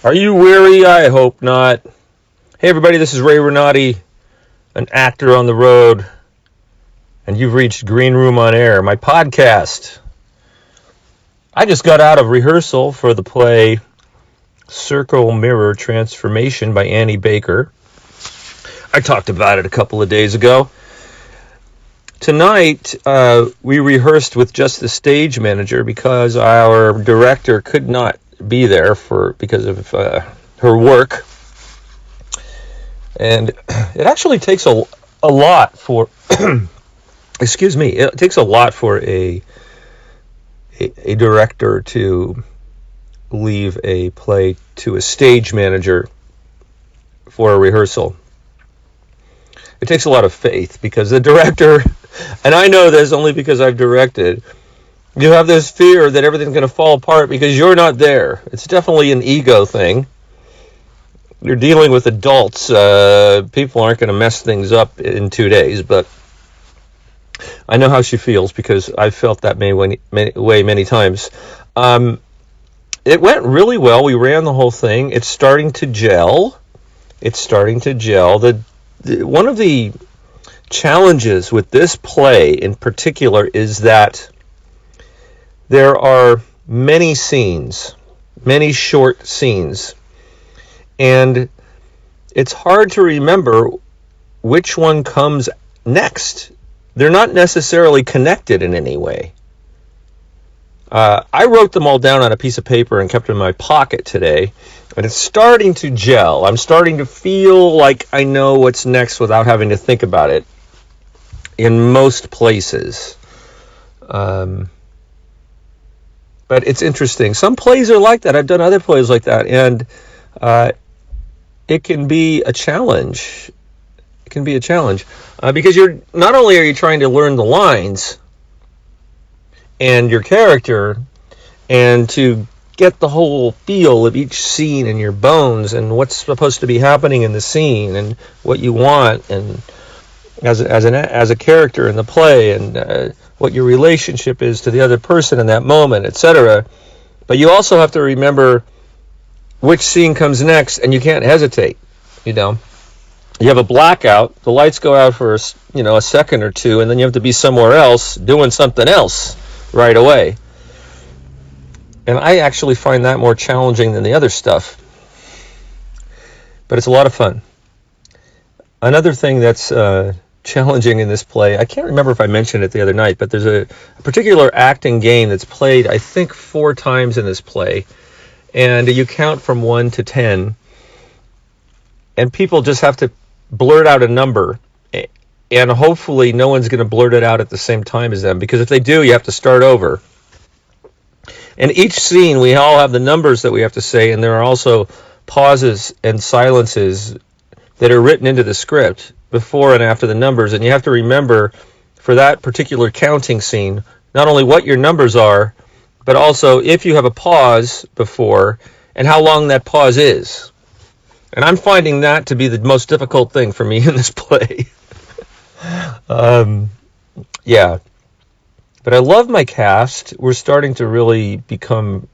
Are you weary? I hope not. Hey everybody, this is Ray Renati, an actor on the road, and you've reached Green Room on Air, my podcast. I just got out of rehearsal for the play Circle Mirror Transformation by Annie Baker. I talked about it a couple of days ago. Tonight, we rehearsed with just the stage manager because our director could not be there because of her work. And it actually takes a lot for excuse me, it takes a lot for a director to leave a play to a stage manager for a rehearsal. It takes a lot of faith because the director, and I know this only because I've directed, you have this fear that everything's going to fall apart because you're not there. It's definitely an ego thing. You're dealing with adults. People aren't going to mess things up in 2 days, but I know how she feels because I've felt that way many times. It went really well. We ran the whole thing. It's starting to gel. One of the challenges with this play in particular is that there are many scenes, many short scenes, and it's hard to remember which one comes next. They're not necessarily connected in any way. I wrote them all down on a piece of paper and kept them in my pocket today, and it's starting to gel. I'm starting to feel like I know what's next without having to think about it in most places. But it's interesting. Some plays are like that. I've done other plays like that, and it can be a challenge. It can be a challenge because you're not only are you trying to learn the lines and your character and to get the whole feel of each scene in your bones and what's supposed to be happening in the scene and what you want and as a character in the play and what your relationship is to the other person in that moment, etc. But you also have to remember which scene comes next, and you can't hesitate. You have a blackout, the lights go out for a second or two, and then you have to be somewhere else doing something else right away. And I actually find that more challenging than the other stuff. But it's a lot of fun. Another thing that's challenging in this play, I can't remember if I mentioned it the other night, but there's a particular acting game that's played, I think, 4 times in this play. And you count from 1 to 10. And people just have to blurt out a number. And hopefully no one's going to blurt it out at the same time as them. Because if they do, you have to start over. And each scene, we all have the numbers that we have to say. And there are also pauses and silences that are written into the script before and after the numbers. And you have to remember for that particular counting scene, not only what your numbers are, but also if you have a pause before and how long that pause is. And I'm finding that to be the most difficult thing for me in this play. Yeah. But I love my cast. We're starting to really become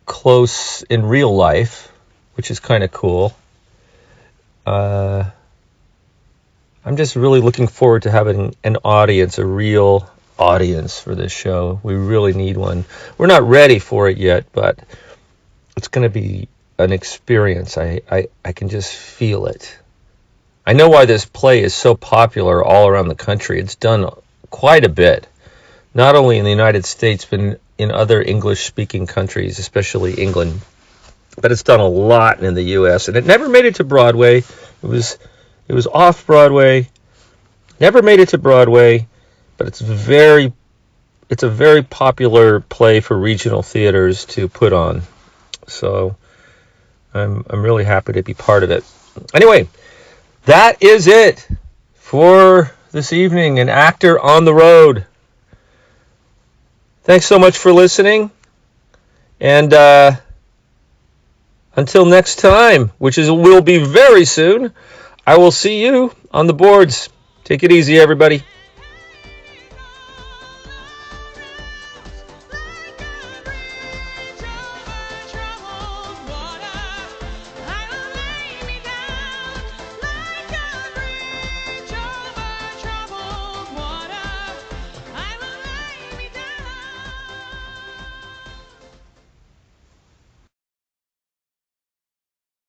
close in real life, which is kind of cool. I'm just really looking forward to having an audience, a real audience for this show. We really need one. We're not ready for it yet, but it's going to be an experience. I can just feel it. I know why this play is so popular all around the country. It's done quite a bit, not only in the United States, but in other English-speaking countries, especially England. But it's done a lot in the U.S., and it never made it to Broadway. It was off-Broadway, never made it to Broadway, but it's a very popular play for regional theaters to put on. So I'm really happy to be part of it. Anyway, that is it for this evening, An Actor on the Road. Thanks so much for listening, and until next time, which will be very soon, I will see you on the boards. Take it easy, everybody.